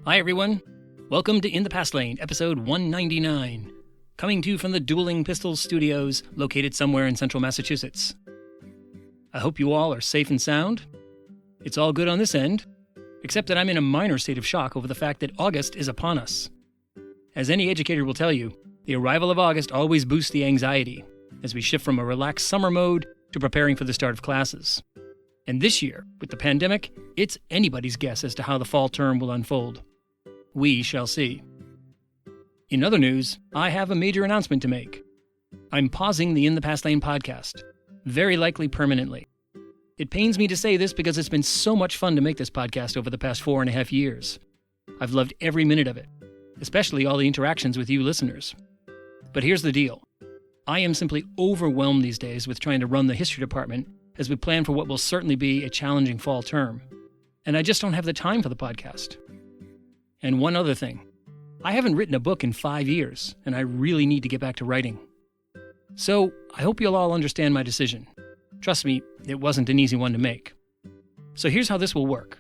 Hi everyone, welcome to In the Past Lane, episode 199, coming to you from the Dueling Pistols studios located somewhere in central Massachusetts. I hope you all are safe and sound. It's all good on this end, except that I'm in a minor state of shock over the fact that August is upon us. As any educator will tell you, the arrival of August always boosts the anxiety as we shift from a relaxed summer mode to preparing for the start of classes. And this year, with the pandemic, it's anybody's guess as to how the fall term will unfold. We shall see. In other news, I have a major announcement to make. I'm pausing the In the Past Lane podcast, very likely permanently. It pains me to say this because it's been so much fun to make this podcast over the past 4.5 years. I've loved every minute of it, especially all the interactions with you listeners. But here's the deal. I am simply overwhelmed these days with trying to run the history department as we plan for what will certainly be a challenging fall term. And I just don't have the time for the podcast. And one other thing. I haven't written a book in 5 years, and I really need to get back to writing. So, I hope you'll all understand my decision. Trust me, it wasn't an easy one to make. So here's how this will work.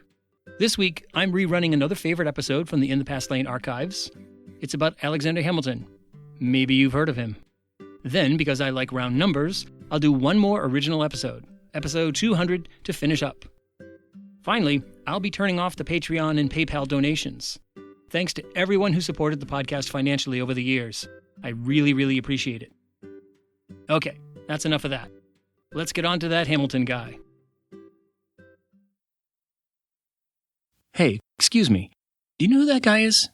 This week, I'm rerunning another favorite episode from the In the Past Lane archives. It's about Alexander Hamilton. Maybe you've heard of him. Then, because I like round numbers, I'll do one more original episode, episode 200, to finish up. Finally, I'll be turning off the Patreon and PayPal donations. Thanks to everyone who supported the podcast financially over the years. I really, really appreciate it. Okay, that's enough of that. Let's get on to that Hamilton guy. Hey, excuse me. Do you know who that guy is?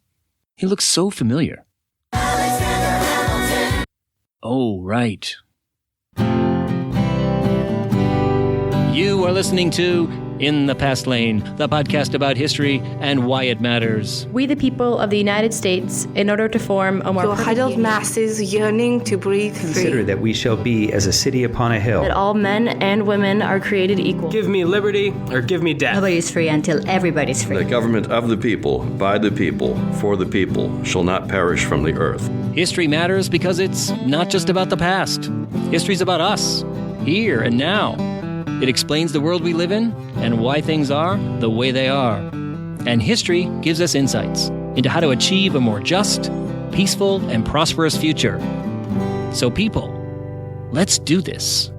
He looks so familiar. Alexander Hamilton. Oh, right. You are listening to In the Past Lane, the podcast about history and why it matters. We, the people of the United States, in order to form a more huddled masses yearning to breathe free. Consider that we shall be as a city upon a hill. That all men and women are created equal. Give me liberty or give me death. Nobody's free until everybody's free. The government of the people, by the people, for the people, shall not perish from the earth. History matters because it's not just about the past. History's about us, here and now. It explains the world we live in and why things are the way they are. And history gives us insights into how to achieve a more just, peaceful, and prosperous future. So people, let's do this.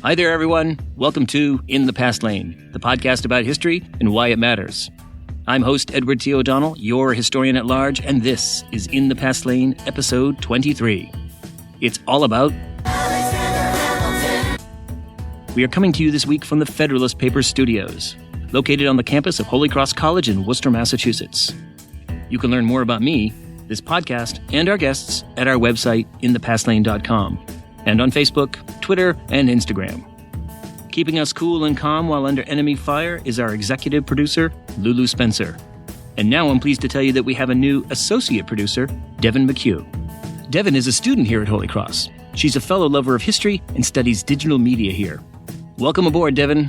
Hi there, everyone. Welcome to In the Past Lane, the podcast about history and why it matters. I'm host Edward T. O'Donnell, your historian at large, and this is In the Past Lane, episode 23. It's all about We are coming to you this week from the Federalist Papers Studios, located on the campus of Holy Cross College in Worcester, Massachusetts. You can learn more about me, this podcast, and our guests at our website, inthepastlane.com, and on Facebook, Twitter, and Instagram. Keeping us cool and calm while under enemy fire is our executive producer, Lulu Spencer. And now I'm pleased to tell you that we have a new associate producer, Devin Mchugh. Devin is a student here at Holy Cross. She's a fellow lover of history and studies digital media here. Welcome aboard, Devin.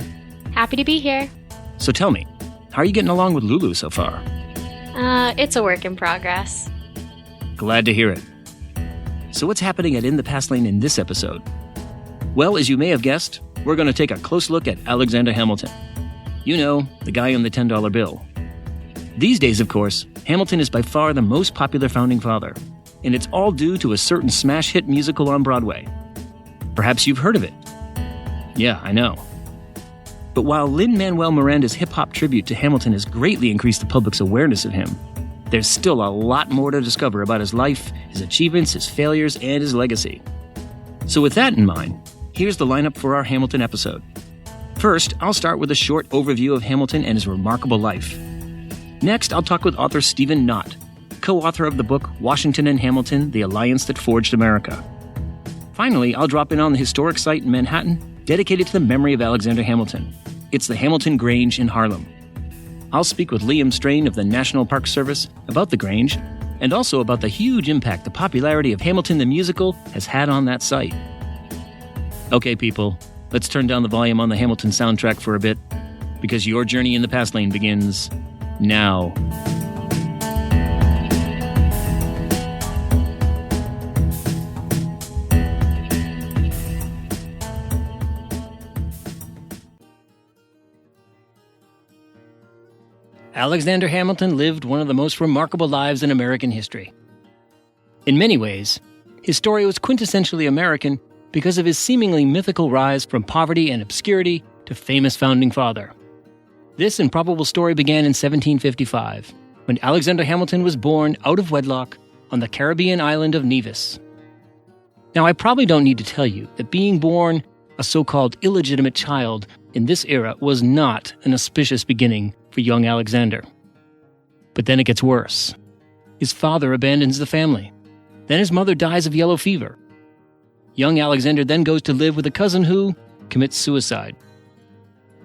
Happy to be here. So tell me, how are you getting along with Lulu so far? It's a work in progress. Glad to hear it. So what's happening at In the Past Lane in this episode? Well, as you may have guessed, we're going to take a close look at Alexander Hamilton. You know, the guy on the $10 bill. These days, of course, Hamilton is by far the most popular founding father, and it's all due to a certain smash hit musical on Broadway. Perhaps you've heard of it. Yeah, I know. But while Lin-Manuel Miranda's hip-hop tribute to Hamilton has greatly increased the public's awareness of him, there's still a lot more to discover about his life, his achievements, his failures, and his legacy. So with that in mind, here's the lineup for our Hamilton episode. First, I'll start with a short overview of Hamilton and his remarkable life. Next, I'll talk with author Stephen Knott, co-author of the book Washington and Hamilton, The Alliance That Forged America. Finally, I'll drop in on the historic site in Manhattan dedicated to the memory of Alexander Hamilton. It's the Hamilton Grange in Harlem. I'll speak with Liam Strain of the National Park Service about the Grange and also about the huge impact the popularity of Hamilton the musical has had on that site. Okay, people, let's turn down the volume on the Hamilton soundtrack for a bit because your journey in the Past Lane begins now. Alexander Hamilton lived one of the most remarkable lives in American history. In many ways, his story was quintessentially American because of his seemingly mythical rise from poverty and obscurity to famous founding father. This improbable story began in 1755, when Alexander Hamilton was born out of wedlock on the Caribbean island of Nevis. Now, I probably don't need to tell you that being born a so-called illegitimate child in this era was not an auspicious beginning for young Alexander. But then it gets worse. His father abandons the family. Then his mother dies of yellow fever. Young Alexander then goes to live with a cousin who commits suicide.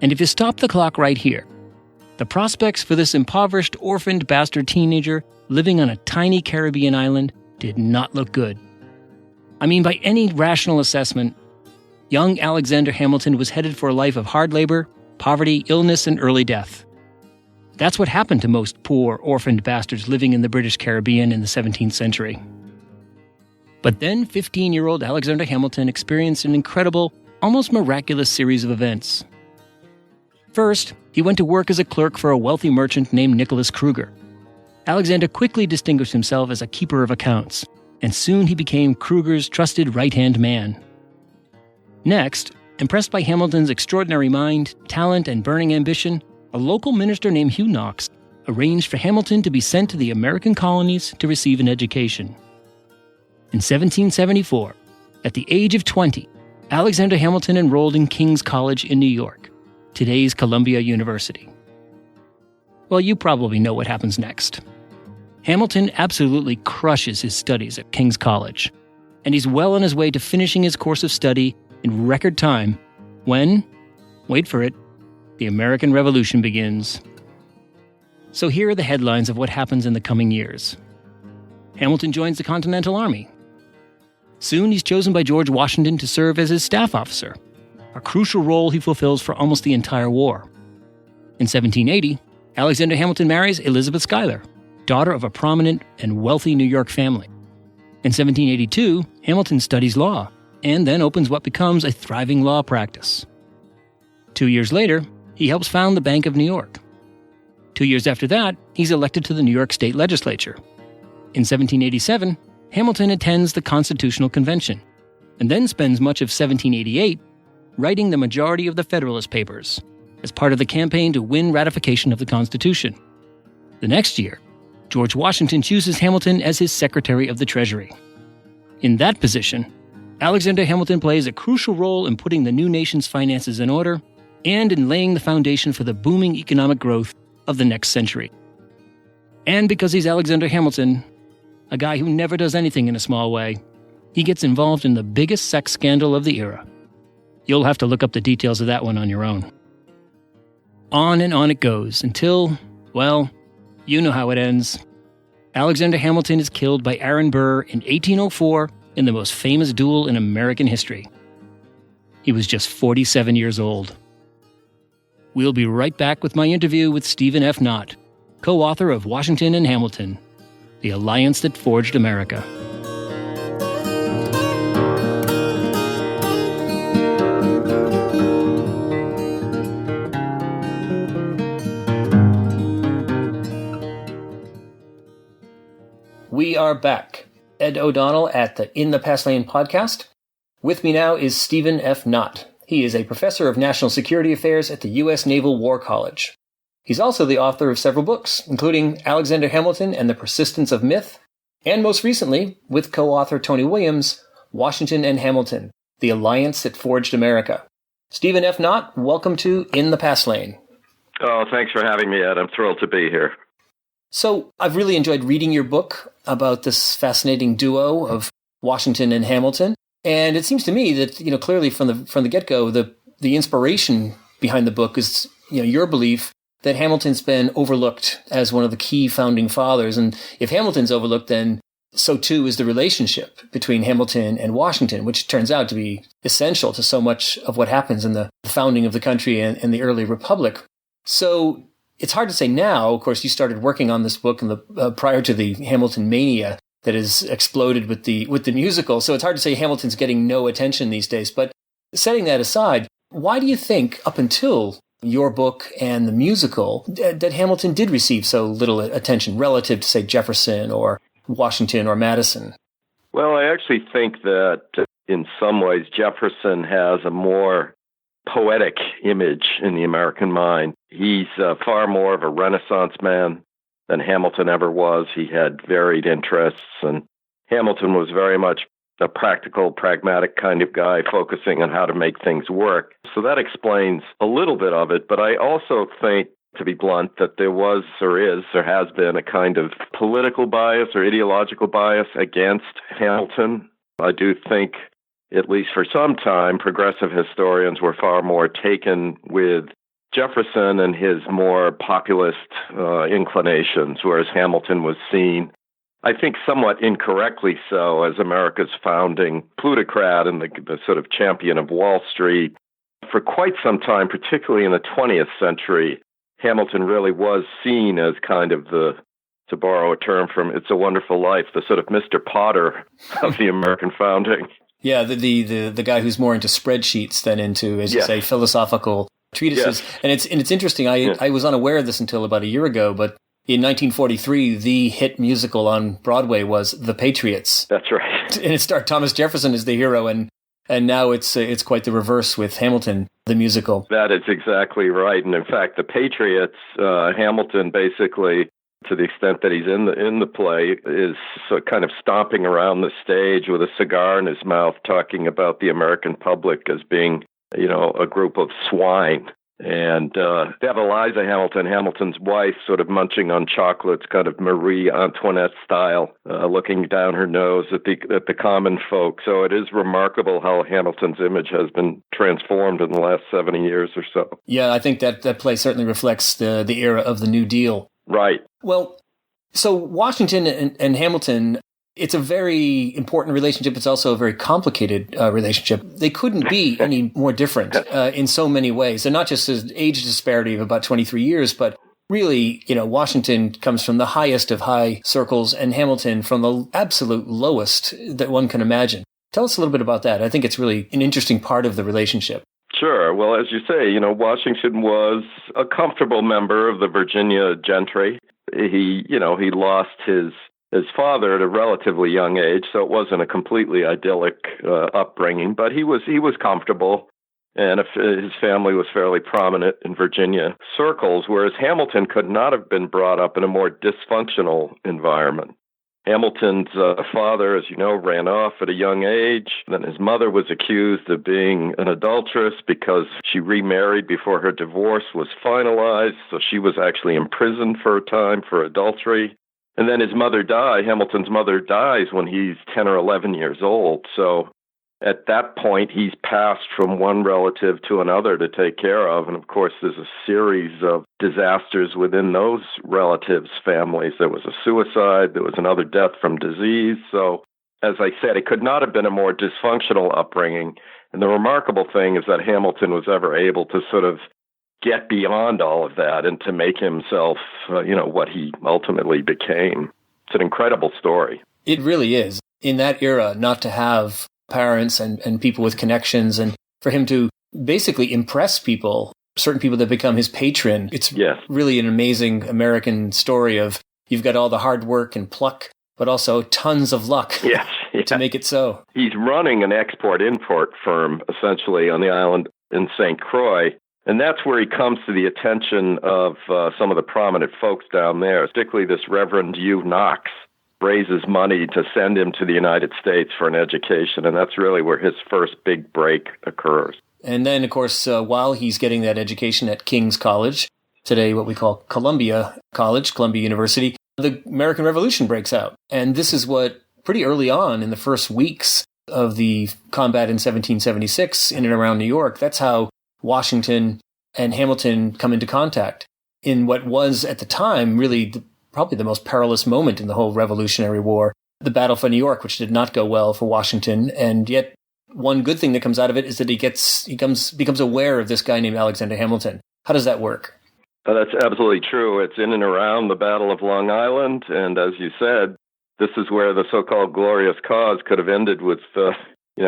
And if you stop the clock right here, the prospects for this impoverished, orphaned bastard teenager living on a tiny Caribbean island did not look good. I mean, by any rational assessment, young Alexander Hamilton was headed for a life of hard labor, poverty, illness, and early death. That's what happened to most poor, orphaned bastards living in the British Caribbean in the 17th century. But then 15-year-old Alexander Hamilton experienced an incredible, almost miraculous series of events. First, he went to work as a clerk for a wealthy merchant named Nicholas Kruger. Alexander quickly distinguished himself as a keeper of accounts, and soon he became Kruger's trusted right-hand man. Next, impressed by Hamilton's extraordinary mind, talent, and burning ambition, a local minister named Hugh Knox arranged for Hamilton to be sent to the American colonies to receive an education. In 1774, at the age of 20, Alexander Hamilton enrolled in King's College in New York, today's Columbia University. Well, you probably know what happens next. Hamilton absolutely crushes his studies at King's College, and he's well on his way to finishing his course of study in record time when, wait for it, the American Revolution begins. So here are the headlines of what happens in the coming years. Hamilton joins the Continental Army. Soon he's chosen by George Washington to serve as his staff officer, a crucial role he fulfills for almost the entire war. In 1780, Alexander Hamilton marries Elizabeth Schuyler, daughter of a prominent and wealthy New York family. In 1782, Hamilton studies law and then opens what becomes a thriving law practice. 2 years later, he helps found the Bank of New York. 2 years after that, he's elected to the New York State Legislature. In 1787, Hamilton attends the Constitutional Convention, and then spends much of 1788 writing the majority of the Federalist Papers as part of the campaign to win ratification of the Constitution. The next year, George Washington chooses Hamilton as his Secretary of the Treasury. In that position, Alexander Hamilton plays a crucial role in putting the new nation's finances in order and in laying the foundation for the booming economic growth of the next century. And because he's Alexander Hamilton, a guy who never does anything in a small way, he gets involved in the biggest sex scandal of the era. You'll have to look up the details of that one on your own. On and on it goes until, well, you know how it ends. Alexander Hamilton is killed by Aaron Burr in 1804 in the most famous duel in American history. He was just 47 years old. We'll be right back with my interview with Stephen F. Knott, co-author of Washington and Hamilton, The Alliance That Forged America. We are back. Ed O'Donnell at the In the Past Lane podcast. With me now is Stephen F. Knott. He is a professor of national security affairs at the U.S. Naval War College. He's also the author of several books, including Alexander Hamilton and the Persistence of Myth, and most recently, with co-author Tony Williams, Washington and Hamilton, The Alliance That Forged America. Stephen F. Knott, welcome to In the Past Lane. Oh, thanks for having me, Ed. I'm thrilled to be here. So I've really enjoyed reading your book about this fascinating duo of Washington and Hamilton. And it seems to me that, clearly from the get-go, the inspiration behind the book is, your belief that Hamilton's been overlooked as one of the key founding fathers. And if Hamilton's overlooked, then so too is the relationship between Hamilton and Washington, which turns out to be essential to so much of what happens in the founding of the country and the early republic. So it's hard to say now. Of course, you started working on this book prior to the Hamilton mania that has exploded with the musical. So it's hard to say Hamilton's getting no attention these days. But setting that aside, why do you think up until your book and the musical that Hamilton did receive so little attention relative to, say, Jefferson or Washington or Madison? Well, I actually think that in some ways Jefferson has a more poetic image in the American mind. He's far more of a Renaissance man than Hamilton ever was. He had varied interests, and Hamilton was very much a practical, pragmatic kind of guy focusing on how to make things work. So that explains a little bit of it. But I also think, to be blunt, that there has been a kind of political bias or ideological bias against Hamilton. I do think, at least for some time, progressive historians were far more taken with Jefferson and his more populist inclinations, whereas Hamilton was seen, I think somewhat incorrectly so, as America's founding plutocrat and the sort of champion of Wall Street. For quite some time, particularly in the 20th century, Hamilton really was seen as kind of to borrow a term from It's a Wonderful Life, the sort of Mr. Potter of the American founding. Yeah, the guy who's more into spreadsheets than into, as you say, philosophical treatises. Yes. And it's interesting. I was unaware of this until about a year ago, but in 1943, the hit musical on Broadway was The Patriots. That's right. And it starred Thomas Jefferson as the hero, and now it's quite the reverse with Hamilton, the musical. That is exactly right. And in fact, The Patriots, Hamilton basically, to the extent that he's in the play, is kind of stomping around the stage with a cigar in his mouth, talking about the American public as being, a group of swine. And Eliza Hamilton, Hamilton's wife, sort of munching on chocolates, kind of Marie Antoinette style, looking down her nose at the common folk. So it is remarkable how Hamilton's image has been transformed in the last 70 years or so. Yeah, I think that play certainly reflects the era of the New Deal. Right. Well, so Washington and Hamilton, it's a very important relationship. It's also a very complicated relationship. They couldn't be any more different in so many ways. And not just an age disparity of about 23 years, but really, Washington comes from the highest of high circles and Hamilton from the absolute lowest that one can imagine. Tell us a little bit about that. I think it's really an interesting part of the relationship. Sure. Well, as you say, Washington was a comfortable member of the Virginia gentry. He lost his father at a relatively young age, so it wasn't a completely idyllic upbringing, but he was comfortable, and his family was fairly prominent in Virginia circles, whereas Hamilton could not have been brought up in a more dysfunctional environment. Hamilton's father, as you know, ran off at a young age. Then his mother was accused of being an adulteress because she remarried before her divorce was finalized, so she was actually imprisoned for a time for adultery. And then his mother died. Hamilton's mother dies when he's 10 or 11 years old. So at that point, he's passed from one relative to another to take care of. And of course, there's a series of disasters within those relatives' families. There was a suicide. There was another death from disease. So as I said, it could not have been a more dysfunctional upbringing. And the remarkable thing is that Hamilton was ever able to sort of get beyond all of that and to make himself, what he ultimately became. It's an incredible story. It really is. In that era, not to have parents and people with connections, and for him to basically impress people, certain people that become his patron. It's really an amazing American story of you've got all the hard work and pluck, but also tons of luck to make it so. He's running an export-import firm, essentially, on the island in St. Croix. And that's where he comes to the attention of some of the prominent folks down there, particularly this Reverend Hugh Knox raises money to send him to the United States for an education, and that's really where his first big break occurs. And then, of course, while he's getting that education at King's College, today what we call Columbia College, Columbia University, the American Revolution breaks out. And this is what, pretty early on in the first weeks of the combat in 1776 in and around New York, that's how Washington and Hamilton come into contact in what was, at the time, really probably the most perilous moment in the whole Revolutionary War, the Battle for New York, which did not go well for Washington. And yet, one good thing that comes out of it is that he becomes aware of this guy named Alexander Hamilton. How does that work? That's absolutely true. It's in and around the Battle of Long Island. And as you said, this is where the so-called glorious cause could have ended with,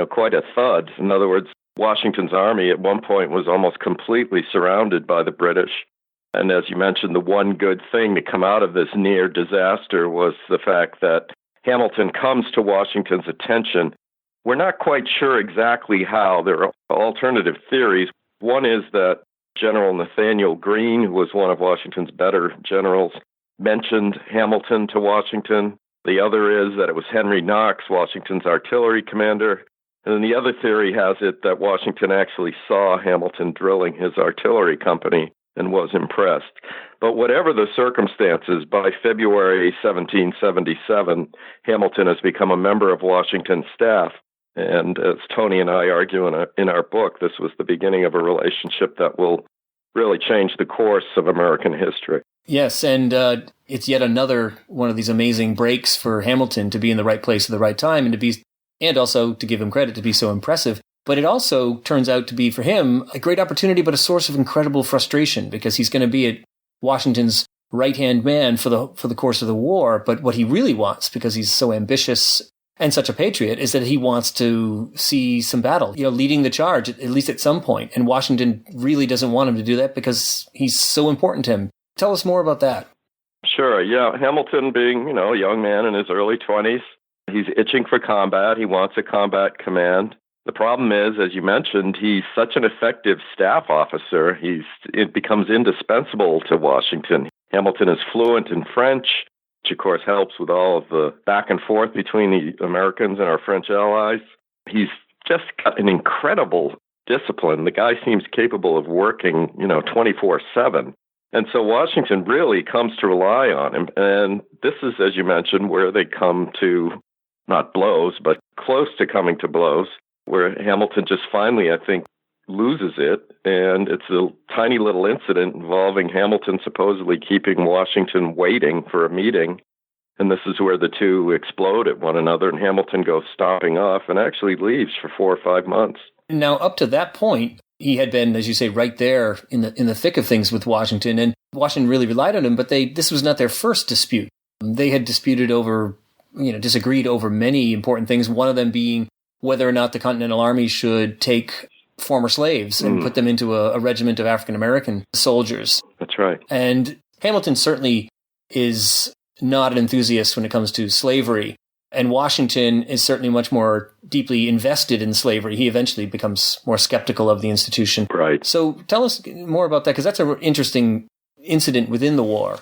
quite a thud. In other words, Washington's army at one point was almost completely surrounded by the British. And as you mentioned, the one good thing to come out of this near disaster was the fact that Hamilton comes to Washington's attention. We're not quite sure exactly how. There are alternative theories. One is that General Nathaniel Greene, who was one of Washington's better generals, mentioned Hamilton to Washington. The other is that it was Henry Knox, Washington's artillery commander. And then the other theory has it that Washington actually saw Hamilton drilling his artillery company and was impressed. But whatever the circumstances, by February 1777, Hamilton has become a member of Washington's staff. And as Tony and I argue in our book, this was the beginning of a relationship that will really change the course of American history. Yes, and it's yet another one of these amazing breaks for Hamilton to be in the right place at the right time and also, to give him credit, to be so impressive. But it also turns out to be, for him, a great opportunity, but a source of incredible frustration, because he's going to be at Washington's right-hand man for the course of the war. But what he really wants, because he's so ambitious and such a patriot, is that he wants to see some battle, leading the charge, at least at some point. And Washington really doesn't want him to do that because he's so important to him. Tell us more about that. Sure, yeah. Hamilton being, a young man in his early 20s, he's itching for combat. He wants a combat command. The problem is, as you mentioned, he's such an effective staff officer. It becomes indispensable to Washington. Hamilton is fluent in French, which of course helps with all of the back and forth between the Americans and our French allies. He's just got an incredible discipline. The guy seems capable of working, 24/7. And so Washington really comes to rely on him. And this is, as you mentioned, where they come to, not blows, but close to coming to blows, where Hamilton just finally, I think, loses it. And it's a tiny little incident involving Hamilton supposedly keeping Washington waiting for a meeting. And this is where the two explode at one another, and Hamilton goes stomping off and actually leaves for 4 or 5 months. Now, up to that point, he had been, as you say, right there in the thick of things with Washington, and Washington really relied on him, but this was not their first dispute. They had disagreed over many important things, one of them being whether or not the Continental Army should take former slaves and put them into a regiment of African-American soldiers. That's right. And Hamilton certainly is not an enthusiast when it comes to slavery. And Washington is certainly much more deeply invested in slavery. He eventually becomes more skeptical of the institution. Right. So tell us more about that, because that's an interesting incident within the war.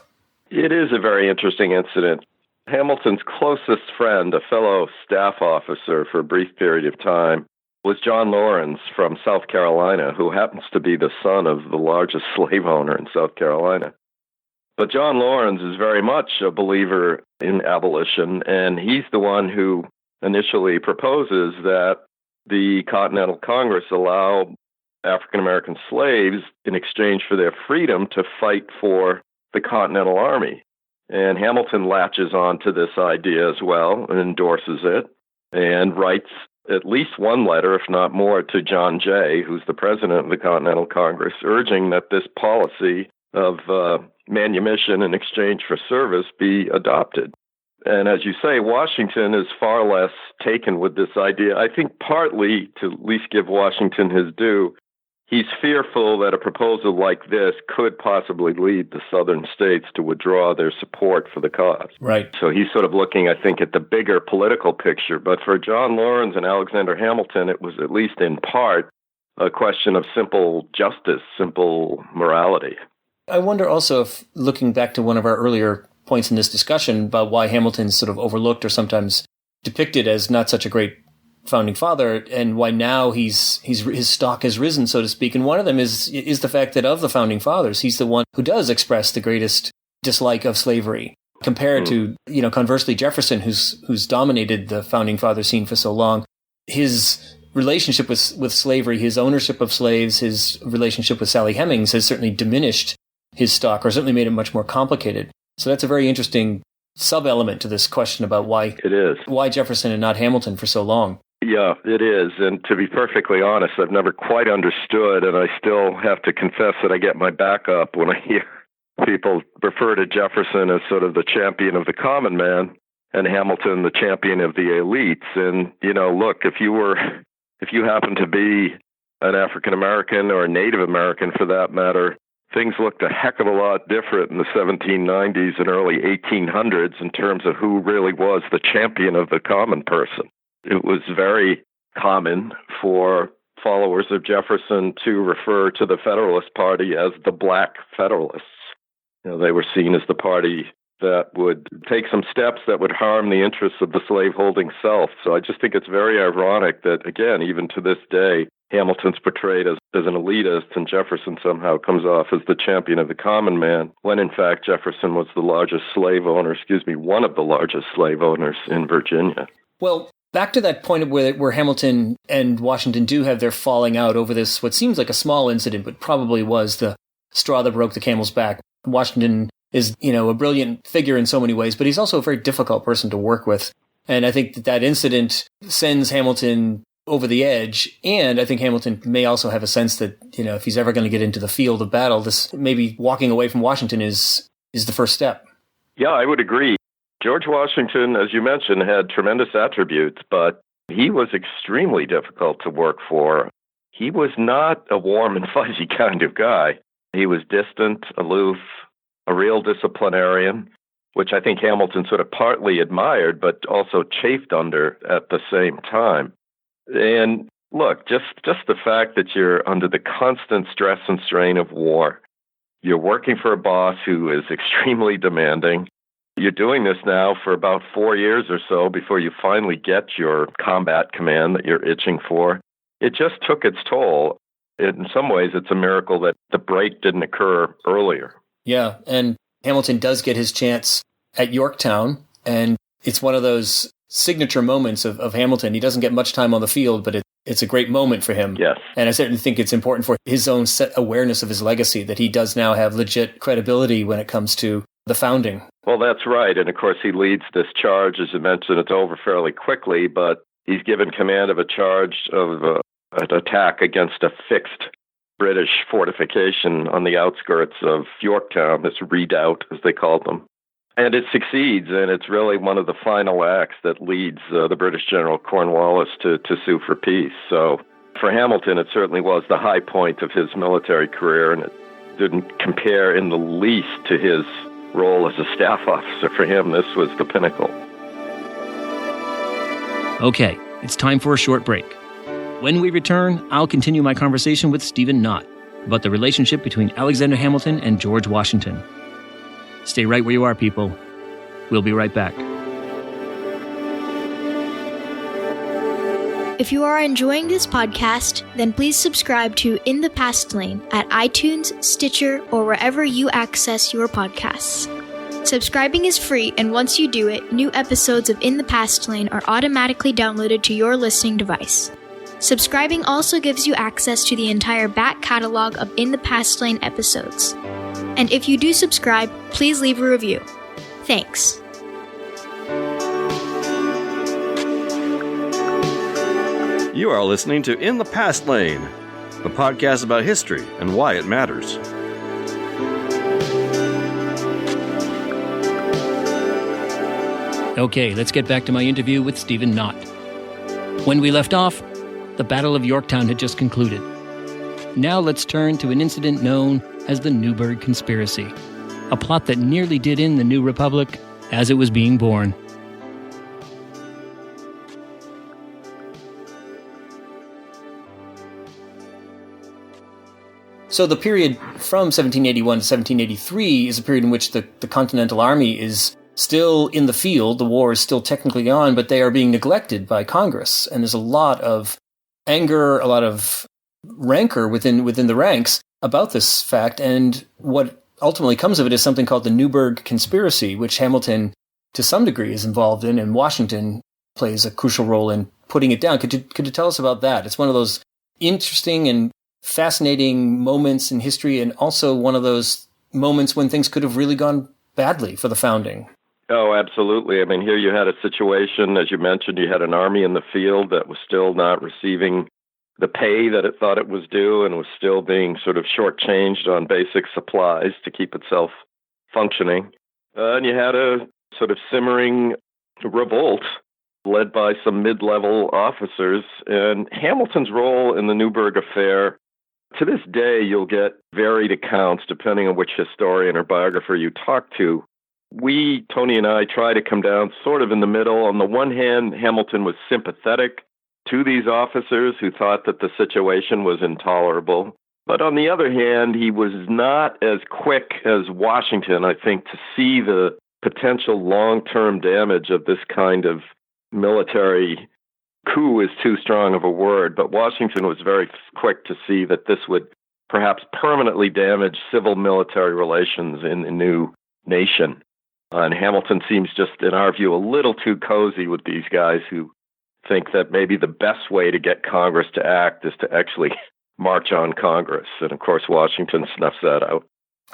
It is a very interesting incident. Hamilton's closest friend, a fellow staff officer for a brief period of time, was John Laurens from South Carolina, who happens to be the son of the largest slave owner in South Carolina. But John Laurens is very much a believer in abolition, and he's the one who initially proposes that the Continental Congress allow African-American slaves, in exchange for their freedom, to fight for the Continental Army. And Hamilton latches on to this idea as well and endorses it and writes at least one letter, if not more, to John Jay, who's the president of the Continental Congress, urging that this policy of manumission in exchange for service be adopted. And as you say, Washington is far less taken with this idea. I think partly, to at least give Washington his due, he's fearful that a proposal like this could possibly lead the southern states to withdraw their support for the cause. Right. So he's sort of looking, I think, at the bigger political picture. But for John Laurens and Alexander Hamilton, it was at least in part a question of simple justice, simple morality. I wonder also if, looking back to one of our earlier points in this discussion about why Hamilton's sort of overlooked or sometimes depicted as not such a great founding father, and why now his stock has risen, so to speak. And one of them is the fact that of the founding fathers, he's the one who does express the greatest dislike of slavery, compared to, conversely, Jefferson, who's dominated the founding father scene for so long. His relationship with slavery, his ownership of slaves, his relationship with Sally Hemings has certainly diminished his stock, or certainly made it much more complicated. So that's a very interesting sub-element to this question about why Jefferson and not Hamilton for so long. Yeah, it is. And to be perfectly honest, I've never quite understood, and I still have to confess that I get my back up when I hear people refer to Jefferson as sort of the champion of the common man and Hamilton the champion of the elites. And, look, if you happen to be an African American or a Native American for that matter, things looked a heck of a lot different in the 1790s and early 1800s in terms of who really was the champion of the common person. It was very common for followers of Jefferson to refer to the Federalist Party as the Black Federalists. They were seen as the party that would take some steps that would harm the interests of the slaveholding South. So I just think it's very ironic that, again, even to this day, Hamilton's portrayed as an elitist and Jefferson somehow comes off as the champion of the common man, when in fact Jefferson was the largest slave owner, one of the largest slave owners in Virginia. Well, back to that point where Hamilton and Washington do have their falling out over this, what seems like a small incident, but probably was the straw that broke the camel's back. Washington is, a brilliant figure in so many ways, but he's also a very difficult person to work with. And I think that incident sends Hamilton over the edge. And I think Hamilton may also have a sense that, if he's ever going to get into the field of battle, this maybe walking away from Washington is the first step. Yeah, I would agree. George Washington, as you mentioned, had tremendous attributes, but he was extremely difficult to work for. He was not a warm and fuzzy kind of guy. He was distant, aloof, a real disciplinarian, which I think Hamilton sort of partly admired, but also chafed under at the same time. And look, just the fact that you're under the constant stress and strain of war, you're working for a boss who is extremely demanding. You're doing this now for about 4 years or so before you finally get your combat command that you're itching for. It just took its toll. In some ways, it's a miracle that the break didn't occur earlier. Yeah, and Hamilton does get his chance at Yorktown, and it's one of those signature moments of Hamilton. He doesn't get much time on the field, but it's a great moment for him. Yes. And I certainly think it's important for his own awareness of his legacy that he does now have legit credibility when it comes to the founding. Well, that's right. And of course, he leads this charge. As you mentioned, it's over fairly quickly, but he's given command of a charge of an attack against a fixed British fortification on the outskirts of Yorktown, this redoubt, as they called them. And it succeeds, and it's really one of the final acts that leads the British General Cornwallis to sue for peace. So for Hamilton, it certainly was the high point of his military career, and it didn't compare in the least to his role as a staff officer. For him, this was the pinnacle. Okay, it's time for a short break. When we return, I'll continue my conversation with Stephen Knott about the relationship between Alexander Hamilton and George Washington. Stay right where you are, people. We'll be right back. If you are enjoying this podcast, then please subscribe to In the Past Lane at iTunes, Stitcher, or wherever you access your podcasts. Subscribing is free, and once you do it, new episodes of In the Past Lane are automatically downloaded to your listening device. Subscribing also gives you access to the entire back catalog of In the Past Lane episodes. And if you do subscribe, please leave a review. Thanks. You are listening to In the Past Lane, the podcast about history and why it matters. Okay, let's get back to my interview with Stephen Knott. When we left off, the Battle of Yorktown had just concluded. Now let's turn to an incident known as the Newberg Conspiracy, a plot that nearly did in the new republic as it was being born. So the period from 1781 to 1783 is a period in which the Continental Army is still in the field. The war is still technically on, but they are being neglected by Congress. And there's a lot of anger, a lot of rancor within the ranks about this fact. And what ultimately comes of it is something called the Newberg Conspiracy, which Hamilton, to some degree, is involved in, and Washington plays a crucial role in putting it down. Could you tell us about that? It's one of those interesting and fascinating moments in history, and also one of those moments when things could have really gone badly for the founding. Oh, absolutely. I mean, here you had a situation, as you mentioned, you had an army in the field that was still not receiving the pay that it thought it was due and was still being sort of shortchanged on basic supplies to keep itself functioning. And you had a sort of simmering revolt led by some mid-level officers. And Hamilton's role in the Newberg affair, to this day, you'll get varied accounts depending on which historian or biographer you talk to. We, Tony and I, try to come down sort of in the middle. On the one hand, Hamilton was sympathetic to these officers who thought that the situation was intolerable. But on the other hand, he was not as quick as Washington, I think, to see the potential long-term damage of this kind of military coup is too strong of a word, but Washington was very quick to see that this would perhaps permanently damage civil-military relations in the new nation. And Hamilton seems just, in our view, a little too cozy with these guys who think that maybe the best way to get Congress to act is to actually march on Congress. And of course, Washington snuffs that out.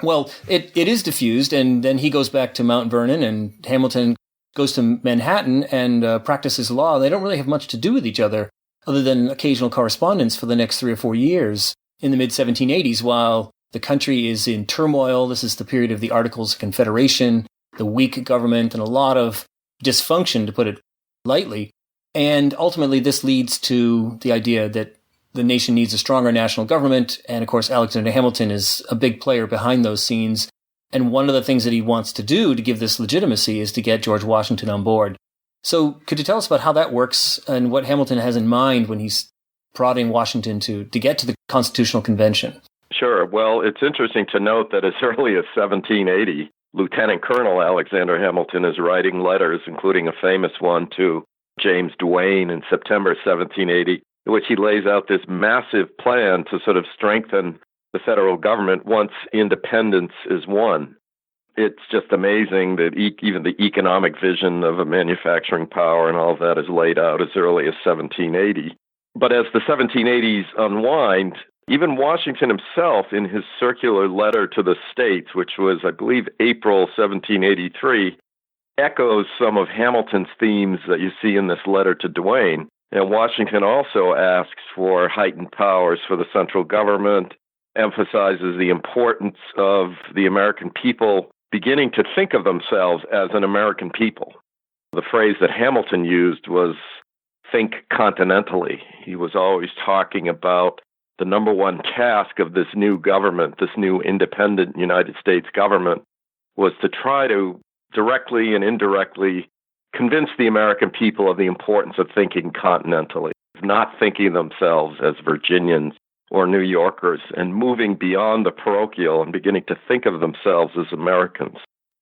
Well, it is diffused, and then he goes back to Mount Vernon, and Hamilton goes to Manhattan and practices law. They don't really have much to do with each other, other than occasional correspondence for the next 3 or 4 years in the mid-1780s, while the country is in turmoil. This is the period of the Articles of Confederation, the weak government, and a lot of dysfunction, to put it lightly. And ultimately, this leads to the idea that the nation needs a stronger national government. And of course, Alexander Hamilton is a big player behind those scenes. And one of the things that he wants to do to give this legitimacy is to get George Washington on board. So could you tell us about how that works and what Hamilton has in mind when he's prodding Washington to get to the Constitutional Convention? Sure. Well, it's interesting to note that as early as 1780, Lieutenant Colonel Alexander Hamilton is writing letters, including a famous one to James Duane in September 1780, in which he lays out this massive plan to sort of strengthen the federal government once independence is won. It's just amazing that even the economic vision of a manufacturing power and all of that is laid out as early as 1780. But as the 1780s unwind, even Washington himself, in his circular letter to the states, which was, I believe, April 1783, echoes some of Hamilton's themes that you see in this letter to Duane. And Washington also asks for heightened powers for the central government, emphasizes the importance of the American people beginning to think of themselves as an American people. The phrase that Hamilton used was think continentally. He was always talking about the number one task of this new government, this new independent United States government, was to try to directly and indirectly convince the American people of the importance of thinking continentally, of not thinking themselves as Virginians or New Yorkers, and moving beyond the parochial and beginning to think of themselves as Americans.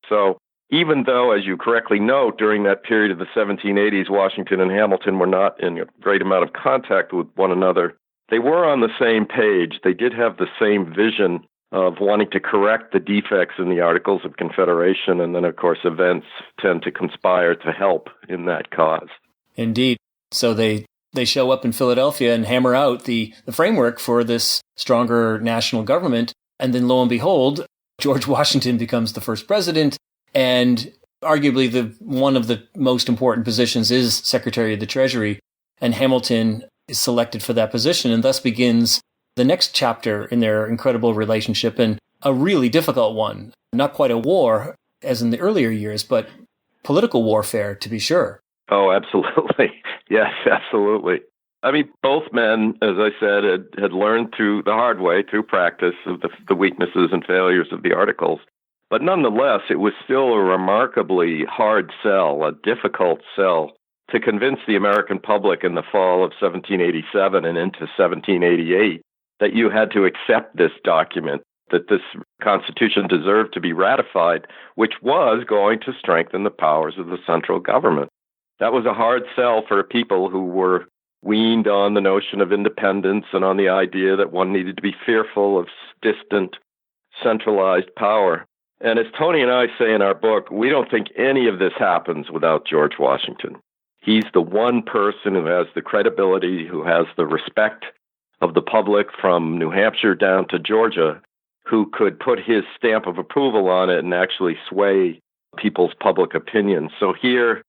So even though, as you correctly note, during that period of the 1780s, Washington and Hamilton were not in a great amount of contact with one another, they were on the same page. They did have the same vision of wanting to correct the defects in the Articles of Confederation, and then, of course, events tend to conspire to help in that cause. Indeed. So they show up in Philadelphia and hammer out the framework for this stronger national government, and then lo and behold, George Washington becomes the first president, and arguably one of the most important positions is Secretary of the Treasury, and Hamilton is selected for that position, and thus begins the next chapter in their incredible relationship, and a really difficult one. Not quite a war, as in the earlier years, but political warfare, to be sure. Oh, absolutely. Yes, absolutely. I mean, both men, as I said, had learned through the hard way, through practice, of the weaknesses and failures of the Articles. But nonetheless, it was still a remarkably hard sell, a difficult sell, to convince the American public in the fall of 1787 and into 1788 that you had to accept this document, that this Constitution deserved to be ratified, which was going to strengthen the powers of the central government. That was a hard sell for people who were weaned on the notion of independence and on the idea that one needed to be fearful of distant, centralized power. And as Tony and I say in our book, we don't think any of this happens without George Washington. He's the one person who has the credibility, who has the respect of the public from New Hampshire down to Georgia, who could put his stamp of approval on it and actually sway people's public opinion. So here,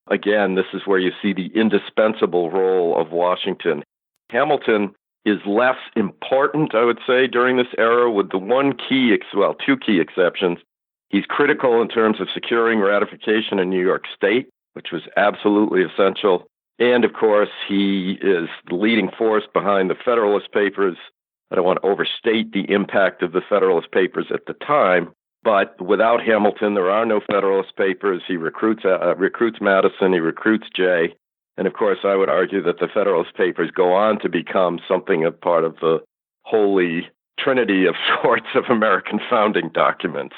again, this is where you see the indispensable role of Washington. Hamilton is less important, I would say, during this era, with the two key exceptions. He's critical in terms of securing ratification in New York State, which was absolutely essential. And, of course, he is the leading force behind the Federalist Papers. I don't want to overstate the impact of the Federalist Papers at the time, but without Hamilton, there are no Federalist Papers. He recruits Madison, he recruits Jay. And, of course, I would argue that the Federalist Papers go on to become something of part of the holy trinity of sorts of American founding documents.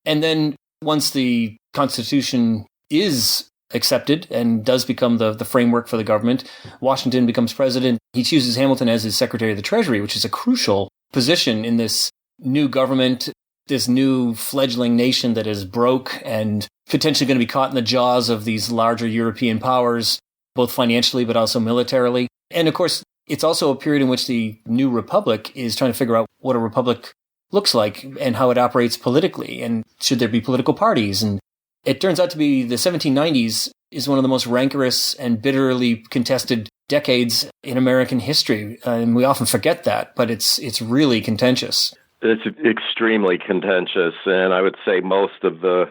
And then once the Constitution is accepted and does become the framework for the government, Washington becomes president. He chooses Hamilton as his Secretary of the Treasury, which is a crucial position in this new government, this new fledgling nation that is broke and potentially going to be caught in the jaws of these larger European powers, both financially but also militarily. And of course, it's also a period in which the new republic is trying to figure out what a republic looks like and how it operates politically, and should there be political parties. And it turns out to be the 1790s is one of the most rancorous and bitterly contested decades in American history. And we often forget that, but it's really contentious. It's extremely contentious, and I would say most of the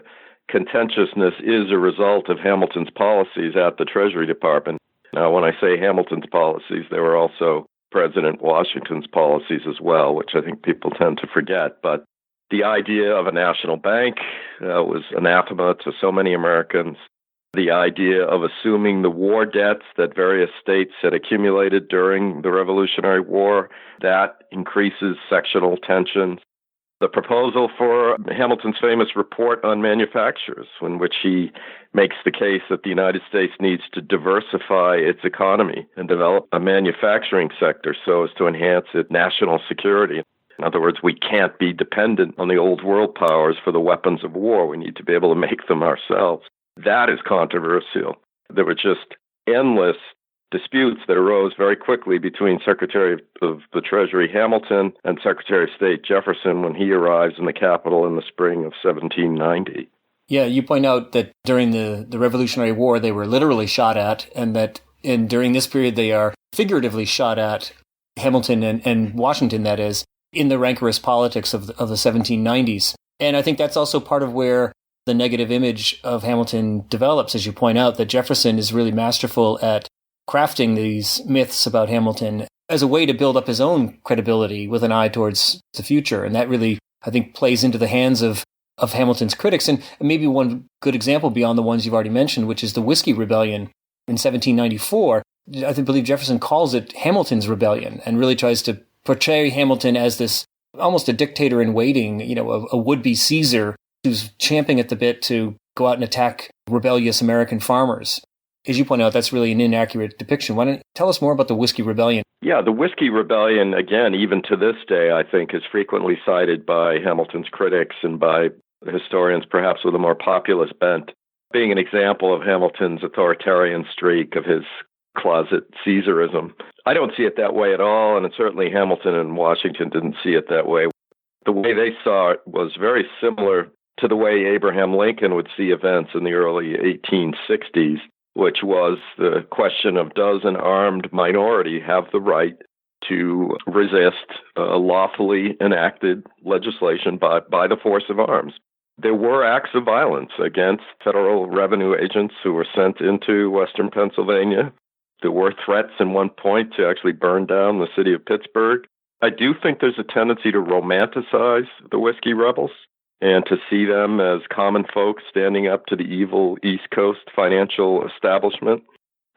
contentiousness is a result of Hamilton's policies at the Treasury Department. Now, when I say Hamilton's policies, there were also President Washington's policies as well, which I think people tend to forget. But the idea of a national bank was anathema to so many Americans. The idea of assuming the war debts that various states had accumulated during the Revolutionary War, that increases sectional tensions. The proposal for Hamilton's famous report on manufactures, in which he makes the case that the United States needs to diversify its economy and develop a manufacturing sector so as to enhance its national security. In other words, we can't be dependent on the old world powers for the weapons of war. We need to be able to make them ourselves. That is controversial. There were just endless disputes that arose very quickly between Secretary of the Treasury Hamilton and Secretary of State Jefferson when he arrives in the Capitol in the spring of 1790. Yeah, you point out that during the Revolutionary War, they were literally shot at, and that during this period, they are figuratively shot at, Hamilton and Washington, that is, in the rancorous politics of the 1790s. And I think that's also part of where the negative image of Hamilton develops, as you point out, that Jefferson is really masterful at crafting these myths about Hamilton as a way to build up his own credibility with an eye towards the future. And that really, I think, plays into the hands of Hamilton's critics. And maybe one good example beyond the ones you've already mentioned, which is the Whiskey Rebellion in 1794. I believe Jefferson calls it Hamilton's Rebellion and really tries to portray Hamilton as this almost a dictator in waiting, a would-be Caesar who's champing at the bit to go out and attack rebellious American farmers. As you point out, that's really an inaccurate depiction. Why don't you tell us more about the Whiskey Rebellion? Yeah, the Whiskey Rebellion, again, even to this day, I think, is frequently cited by Hamilton's critics and by historians, perhaps with a more populist bent, being an example of Hamilton's authoritarian streak, of his closet Caesarism. I don't see it that way at all, and certainly Hamilton and Washington didn't see it that way. The way they saw it was very similar to the way Abraham Lincoln would see events in the early 1860s, which was the question of, does an armed minority have the right to resist lawfully enacted legislation by the force of arms? There were acts of violence against federal revenue agents who were sent into western Pennsylvania. There were threats at one point to actually burn down the city of Pittsburgh. I do think there's a tendency to romanticize the Whiskey Rebels and to see them as common folks standing up to the evil East Coast financial establishment.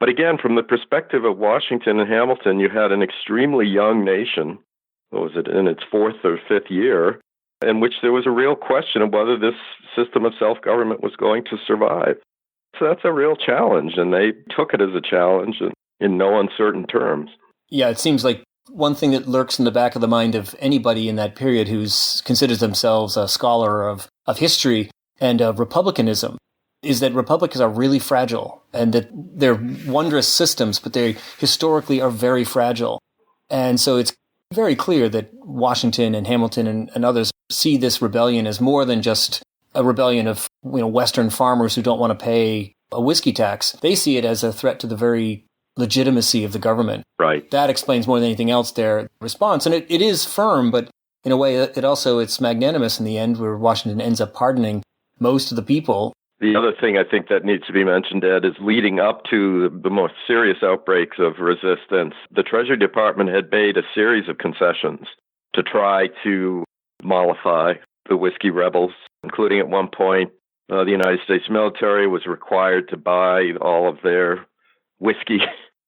But again, from the perspective of Washington and Hamilton, you had an extremely young nation, what was it, in its fourth or fifth year, in which there was a real question of whether this system of self-government was going to survive. So that's a real challenge, and they took it as a challenge in no uncertain terms. Yeah, it seems like one thing that lurks in the back of the mind of anybody in that period who considers themselves a scholar of history and of republicanism is that republics are really fragile, and that they're wondrous systems, but they historically are very fragile. And so it's very clear that Washington and Hamilton and others see this rebellion as more than just a rebellion of Western farmers who don't want to pay a whiskey tax. They see it as a threat to the very legitimacy of the government. Right. That explains more than anything else their response. And it is firm, but in a way it's magnanimous in the end, where Washington ends up pardoning most of the people The other thing I think that needs to be mentioned, Ed, is leading up to the most serious outbreaks of resistance, the Treasury Department had made a series of concessions to try to mollify the whiskey rebels, including at one point the United States military was required to buy all of their whiskey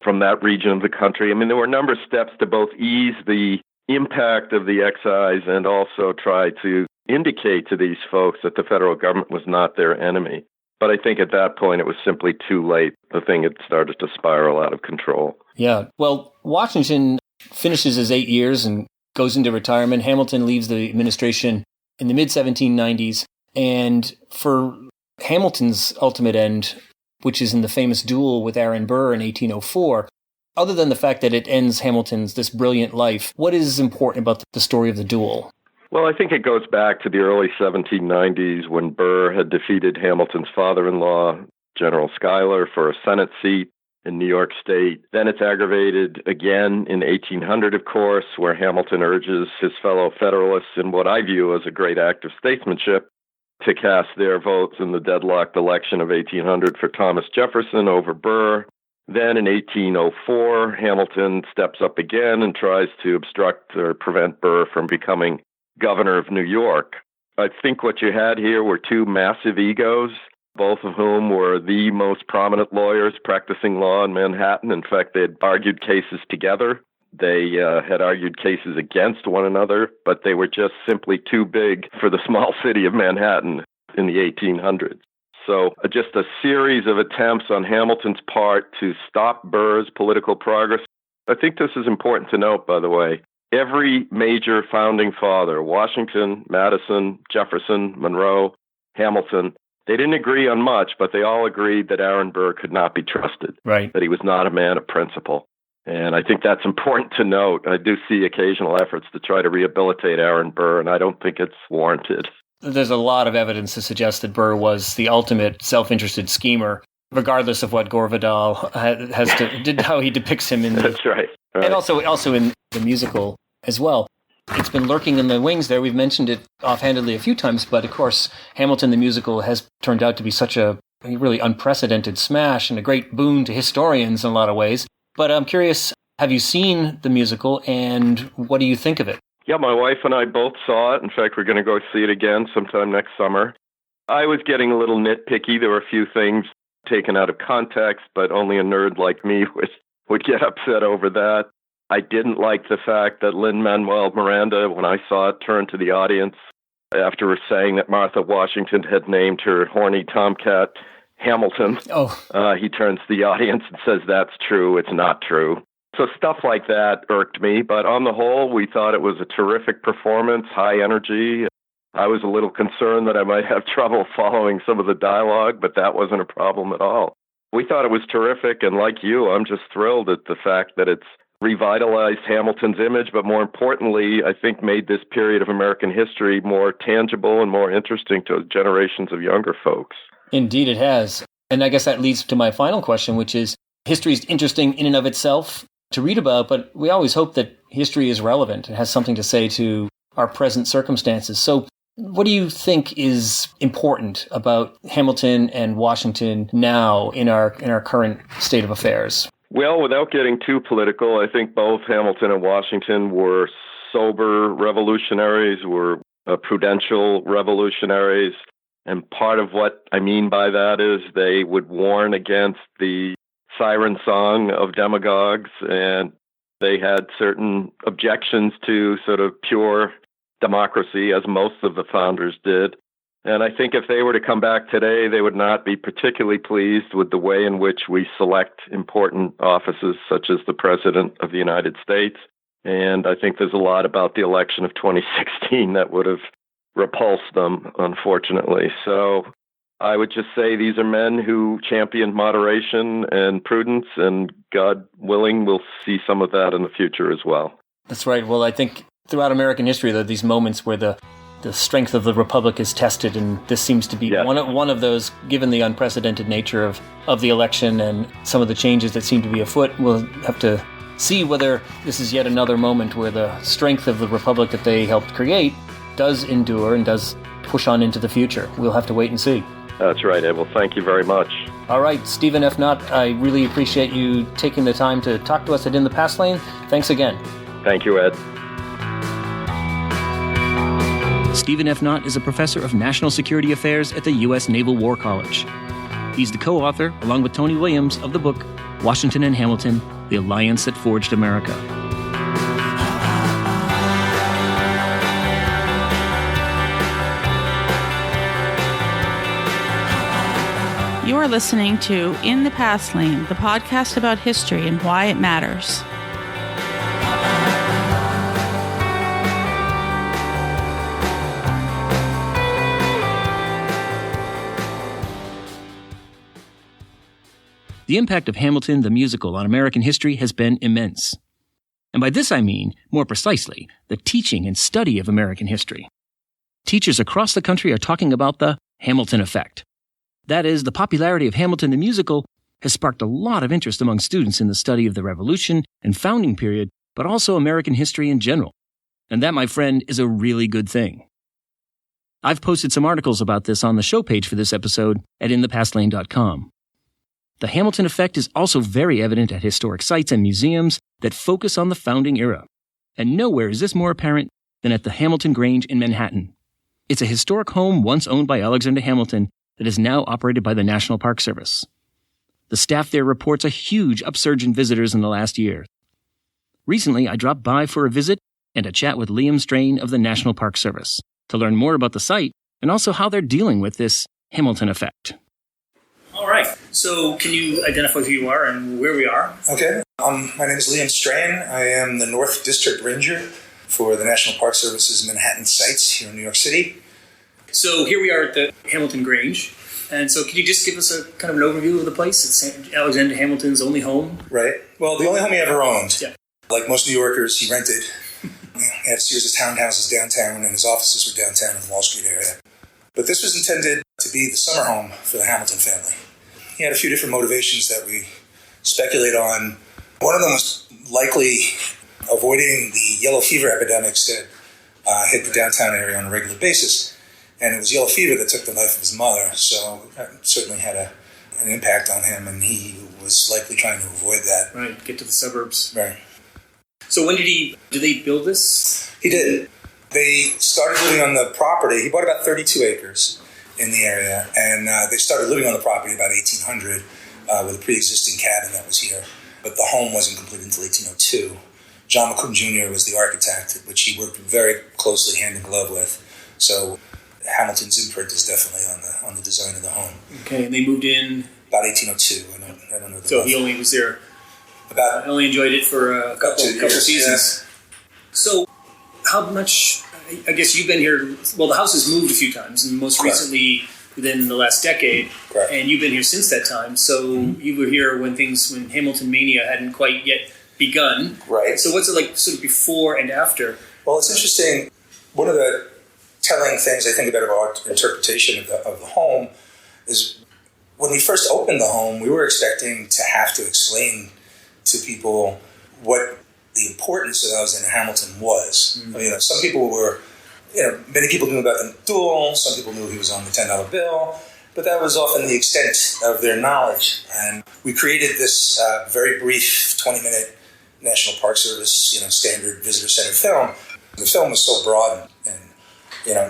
from that region of the country. I mean, there were a number of steps to both ease the impact of the excise and also try to indicate to these folks that the federal government was not their enemy. But I think at that point it was simply too late. The thing had started to spiral out of control. Yeah. Well, Washington finishes his 8 years and goes into retirement. Hamilton leaves the administration in the mid-1790s. And for Hamilton's ultimate end, which is in the famous duel with Aaron Burr in 1804, other than the fact that it ends Hamilton's this brilliant life, what is important about the story of the duel? Well, I think it goes back to the early 1790s when Burr had defeated Hamilton's father-in-law, General Schuyler, for a Senate seat in New York State. Then it's aggravated again in 1800, of course, where Hamilton urges his fellow Federalists in what I view as a great act of statesmanship to cast their votes in the deadlocked election of 1800 for Thomas Jefferson over Burr. Then in 1804, Hamilton steps up again and tries to obstruct or prevent Burr from becoming governor of New York. I think what you had here were two massive egos, both of whom were the most prominent lawyers practicing law in Manhattan. In fact, they had argued cases together. They had argued cases against one another, but they were just simply too big for the small city of Manhattan in the 1800s. So just a series of attempts on Hamilton's part to stop Burr's political progress. I think this is important to note, by the way. Every major founding father, Washington, Madison, Jefferson, Monroe, Hamilton, they didn't agree on much, but they all agreed that Aaron Burr could not be trusted, right? That he was not a man of principle. And I think that's important to note. I do see occasional efforts to try to rehabilitate Aaron Burr, and I don't think it's warranted. There's a lot of evidence to suggest that Burr was the ultimate self-interested schemer, regardless of what Gore Vidal how he depicts him in the... That's right. And also in the musical as well. It's been lurking in the wings there. We've mentioned it offhandedly a few times, but of course, Hamilton the musical has turned out to be such a really unprecedented smash and a great boon to historians in a lot of ways. But I'm curious, have you seen the musical, and what do you think of it? Yeah, my wife and I both saw it. In fact, we're going to go see it again sometime next summer. I was getting a little nitpicky. There were a few things taken out of context, but only a nerd like me would get upset over that. I didn't like the fact that Lin-Manuel Miranda, when I saw it, turned to the audience after saying that Martha Washington had named her horny tomcat Hamilton. He turns to the audience and says, "That's true, it's not true." So stuff like that irked me, but on the whole, we thought it was a terrific performance, high energy. I was a little concerned that I might have trouble following some of the dialogue, but that wasn't a problem at all. We thought it was terrific, and like you, I'm just thrilled at the fact that it's revitalized Hamilton's image, but more importantly, I think made this period of American history more tangible and more interesting to generations of younger folks. Indeed, it has. And I guess that leads to my final question, which is, history is interesting in and of itself to read about, but we always hope that history is relevant and has something to say to our present circumstances. So what do you think is important about Hamilton and Washington now in our current state of affairs? Well, without getting too political, I think both Hamilton and Washington were sober revolutionaries, were prudential revolutionaries. And part of what I mean by that is they would warn against the siren song of demagogues, and they had certain objections to sort of pure democracy, as most of the founders did. And I think if they were to come back today, they would not be particularly pleased with the way in which we select important offices, such as the President of the United States. And I think there's a lot about the election of 2016 that would have repulsed them, unfortunately. So I would just say these are men who championed moderation and prudence, and God willing, we'll see some of that in the future as well. That's right. Well, I think throughout American history, there are these moments where the strength of the republic is tested, and this seems to be one of those, given the unprecedented nature of the election and some of the changes that seem to be afoot. We'll have to see whether this is yet another moment where the strength of the republic that they helped create does endure and does push on into the future. We'll have to wait and see. That's right, Ed. Well, thank you very much. All right, Stephen F. Knott, I really appreciate you taking the time to talk to us at In the Past Lane. Thanks again. Thank you, Ed. Stephen F. Knott is a professor of national security affairs at the U.S. Naval War College. He's the co-author, along with Tony Williams, of the book Washington and Hamilton, The Alliance That Forged America. You are listening to In the Past Lane, the podcast about history and why it matters. The impact of Hamilton the musical on American history has been immense. And by this I mean, more precisely, the teaching and study of American history. Teachers across the country are talking about the Hamilton effect. That is, the popularity of Hamilton the musical has sparked a lot of interest among students in the study of the Revolution and founding period, but also American history in general. And that, my friend, is a really good thing. I've posted some articles about this on the show page for this episode at inthepastlane.com. The Hamilton effect is also very evident at historic sites and museums that focus on the founding era. And nowhere is this more apparent than at the Hamilton Grange in Manhattan. It's a historic home once owned by Alexander Hamilton that is now operated by the National Park Service. The staff there reports a huge upsurge in visitors in the last year. Recently, I dropped by for a visit and a chat with Liam Strain of the National Park Service to learn more about the site and also how they're dealing with this Hamilton effect. All right. So can you identify who you are and where we are? Okay. My name is Liam Strain. I am the North District Ranger for the National Park Service's Manhattan sites here in New York City. So here we are at the Hamilton Grange. And so can you just give us a kind of an overview of the place? It's Alexander Hamilton's only home. Right. Well, the only home he ever owned. Yeah. Like most New Yorkers, he rented. He had a series of townhouses downtown, and his offices were downtown in the Wall Street area. But this was intended to be the summer home for the Hamilton family. He had a few different motivations that we speculate on. One of them was likely avoiding the yellow fever epidemics that hit the downtown area on a regular basis. And it was yellow fever that took the life of his mother, so that certainly had an impact on him, and he was likely trying to avoid that. Right, get to the suburbs. Right. So when did they build this? He did. They started living on the property. He bought about 32 acres in the area, and they started living on the property about 1800 with a pre-existing cabin that was here. But the home wasn't completed until 1802. John McCook Jr. was the architect, which he worked very closely hand in glove with. So Hamilton's imprint is definitely on the design of the home. Okay, and they moved in about 1802. I don't know. So he only was there. Only enjoyed it for a couple seasons. Yeah. So, how much? I guess you've been here. Well, the house has moved a few times, and most recently within the last decade. Correct. And you've been here since that time. So you were here when Hamilton mania hadn't quite yet begun. Right. So what's it like, sort of before and after? Well, it's interesting. One of the telling things I think about our interpretation of the home is when we first opened the home, we were expecting to have to explain to people what the importance of Alexander Hamilton was. Mm-hmm. Some people were, many people knew about the Duel, some people knew he was on the $10 bill, but that was often the extent of their knowledge. And we created this very brief 20-minute National Park Service, standard visitor-centered film. The film was so broad and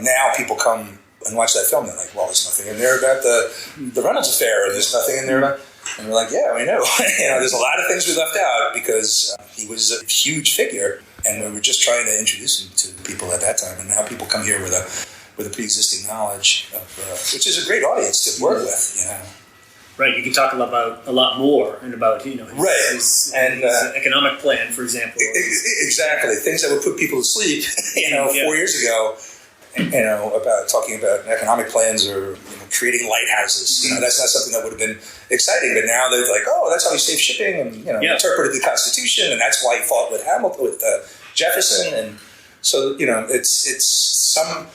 now people come and watch that film, they're like, well, there's nothing in there about the Ronald affair, or there's nothing in there about... And we're like, yeah, we know. There's a lot of things we left out because he was a huge figure, and we were just trying to introduce him to people at that time. And now people come here with a pre-existing knowledge, which is a great audience to work with, Right, you can talk a lot more and about his economic plan, for example. Exactly, things that would put people to sleep, 4 years ago. About talking about economic plans or creating lighthouses. That's not something that would have been exciting. But now they're like, oh, that's how he saved shipping, and interpreted the Constitution, and that's why he fought with Jefferson. And so it's some.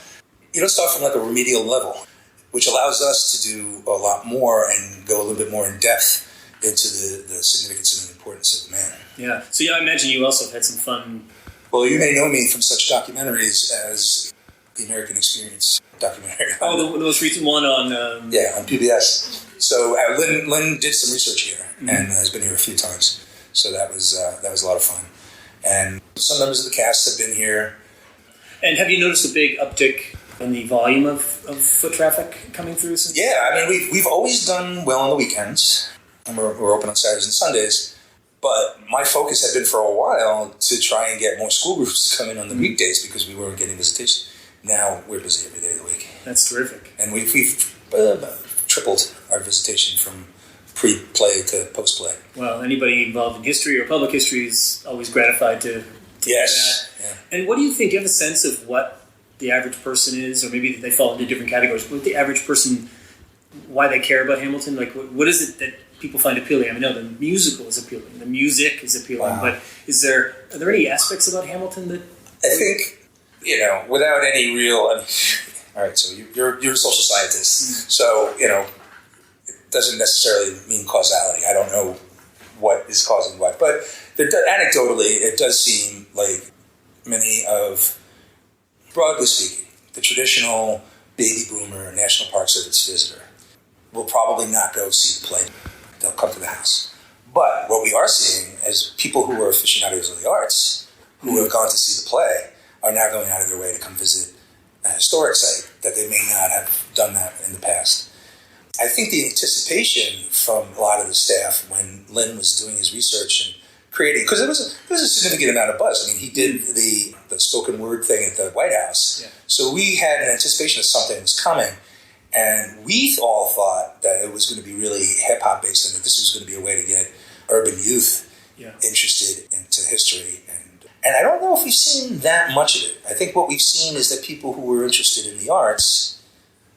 You don't start from like a remedial level, which allows us to do a lot more and go a little bit more in depth into the significance and the importance of the man. Yeah. So I imagine you also have had some fun. Well, you may know me from such documentaries as the American Experience documentary. Oh, the most recent one on... on PBS. So Lin did some research here and has been here a few times. So that was a lot of fun. And some members of the cast have been here. And have you noticed a big uptick in the volume of foot traffic coming through since? Yeah, I mean, we've always done well on the weekends, and we're open on Saturdays and Sundays. But my focus had been for a while to try and get more school groups to come in on the weekdays because we weren't getting visitation. Now we're busy every day of the week. That's terrific. And we've tripled our visitation from pre-play to post-play. Well, anybody involved in history or public history is always gratified to yes. do that. Yeah. And what do you think? Do you have a sense of what the average person is, or maybe they fall into different categories, but the average person, why they care about Hamilton? Like, what is it that people find appealing? I mean, no, the musical is appealing, the music is appealing, but are there any aspects about Hamilton that... I think, without any real... all right, so you're a social scientist, so, it doesn't necessarily mean causality. I don't know what is causing what, but anecdotally, it does seem like many of, broadly speaking, the traditional baby boomer National Park Service visitor will probably not go see the play. They'll come to the house. But what we are seeing is people who are aficionados of the arts, who have gone to see the play, are now going out of their way to come visit a historic site that they may not have done that in the past. I think the anticipation from a lot of the staff when Lin was doing his research and creating, because there was a significant amount of buzz. I mean, he did the spoken word thing at the White House. Yeah. So we had an anticipation that something was coming. And we all thought that it was going to be really hip-hop based and that this was going to be a way to get urban youth interested into history. And I don't know if we've seen that much of it. I think what we've seen is that people who were interested in the arts,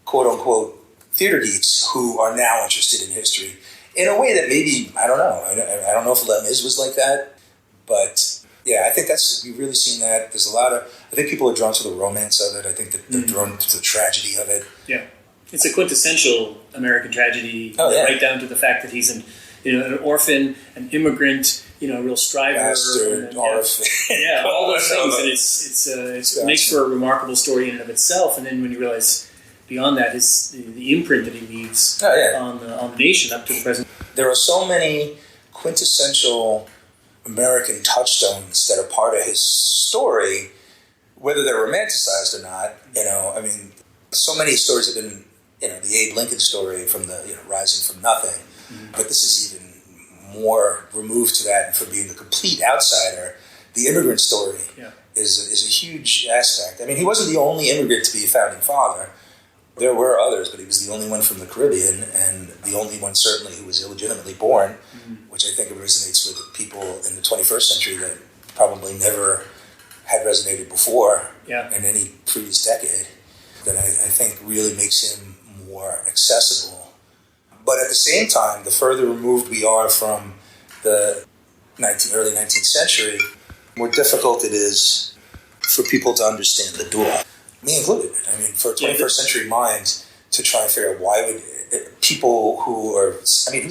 quote-unquote theater geeks, who are now interested in history in a way that maybe, I don't know. I don't know if Les Mis was like that. But, yeah, I think we've really seen that. There's I think people are drawn to the romance of it. I think that they're drawn to the tragedy of it. Yeah. It's a quintessential American tragedy, right down to the fact that he's an orphan, an immigrant, a real striver, bastard, orphan, all those things, and it makes for a remarkable story in and of itself. And then when you realize beyond that is the imprint that he leaves on the nation up to the present. There are so many quintessential American touchstones that are part of his story, whether they're romanticized or not. I mean, so many stories have been. The Abe Lincoln story from the rising from nothing, but this is even more removed to that. And for being the complete outsider, the immigrant story is a huge aspect. I mean, he wasn't the only immigrant to be a founding father. There were others, but he was the only one from the Caribbean and the only one certainly who was illegitimately born, which I think resonates with people in the 21st century that probably never had resonated before in any previous decade. That I think really makes him more accessible. But at the same time, the further removed we are from the early 19th century, the more difficult it is for people to understand the duel. Me included. I mean, for a 21st century mind to try and figure out why would people who are... I mean,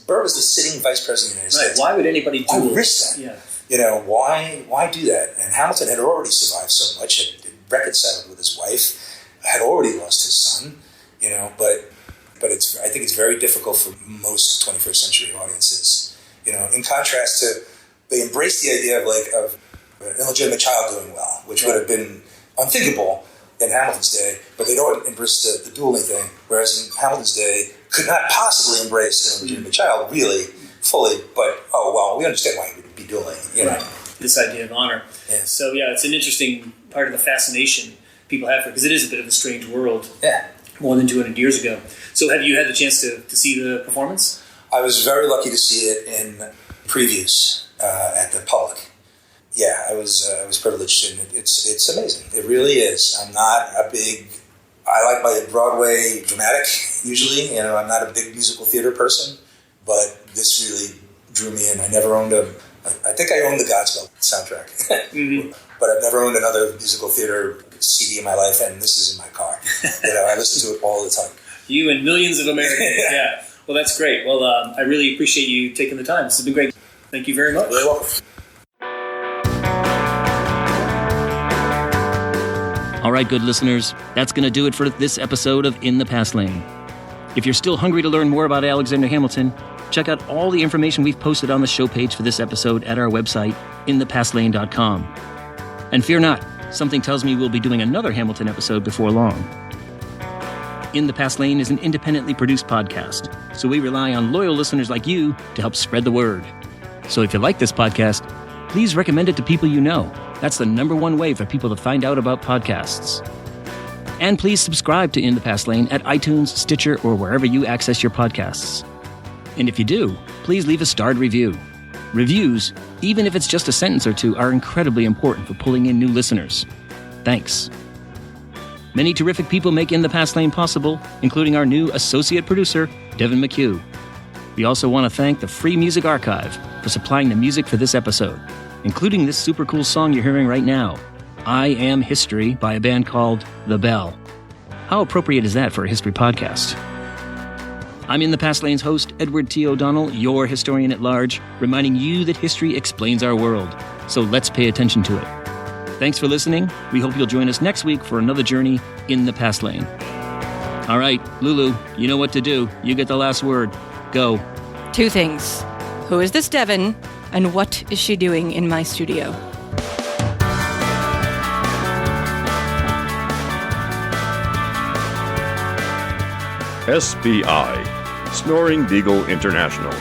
Burr was the sitting vice president of the United States. Why would anybody do risk that? Yeah. Why do that? And Hamilton had already survived so much, had reconciled with his wife, had already lost his son, but I think it's very difficult for most 21st century audiences. In contrast to, they embrace the idea of an illegitimate child doing well, which would have been unthinkable in Hamilton's day, but they don't embrace the dueling thing, whereas in Hamilton's day, could not possibly embrace an illegitimate child really fully, but, we understand why he would be dueling, Right. This idea of honor. Yeah. So, it's an interesting part of the fascination people have for it, because it is a bit of a strange world. Yeah. More than 200 years ago. So have you had the chance to see the performance? I was very lucky to see it in previews at the Public. Yeah, I was privileged, and it's amazing. It really is. I'm not I like my Broadway dramatic, usually. I'm not a big musical theater person, but this really drew me in. I never owned I think I owned the Godspell soundtrack. But I've never owned another musical theater CD in my life, and this is in my car. I listen to it all the time. You and millions of Americans. Yeah. Well, that's great. Well, I really appreciate you taking the time. This has been great. Thank you very much. You're welcome. All right, good listeners, that's going to do it for this episode of In the Past Lane. If you're still hungry to learn more about Alexander Hamilton, check out all the information we've posted on the show page for this episode at our website, inthepastlane.com. And fear not, something tells me we'll be doing another Hamilton episode before long. In the Past Lane is an independently produced podcast, so we rely on loyal listeners like you to help spread the word. So if you like this podcast, please recommend it to people you know. That's the number one way for people to find out about podcasts. And please subscribe to In the Past Lane at iTunes, Stitcher, or wherever you access your podcasts. And if you do, please leave a starred review. Reviews, even if it's just a sentence or two, are incredibly important for pulling in new listeners. Thanks. Many terrific people make In the Past Lane possible, including our new associate producer, Devin Mchugh. We also want to thank the Free Music Archive for supplying the music for this episode, including this super cool song you're hearing right now, I Am History by a band called The Bell. How appropriate is that for a history podcast? I'm In the Past Lane's host, Edward T. O'Donnell, your historian at large, reminding you that history explains our world, so let's pay attention to it. Thanks for listening. We hope you'll join us next week for another journey in the Past Lane. All right, Lulu, you know what to do. You get the last word. Go. 2 things. Who is this Devin? And what is she doing in my studio? SBI, Snoring Beagle International.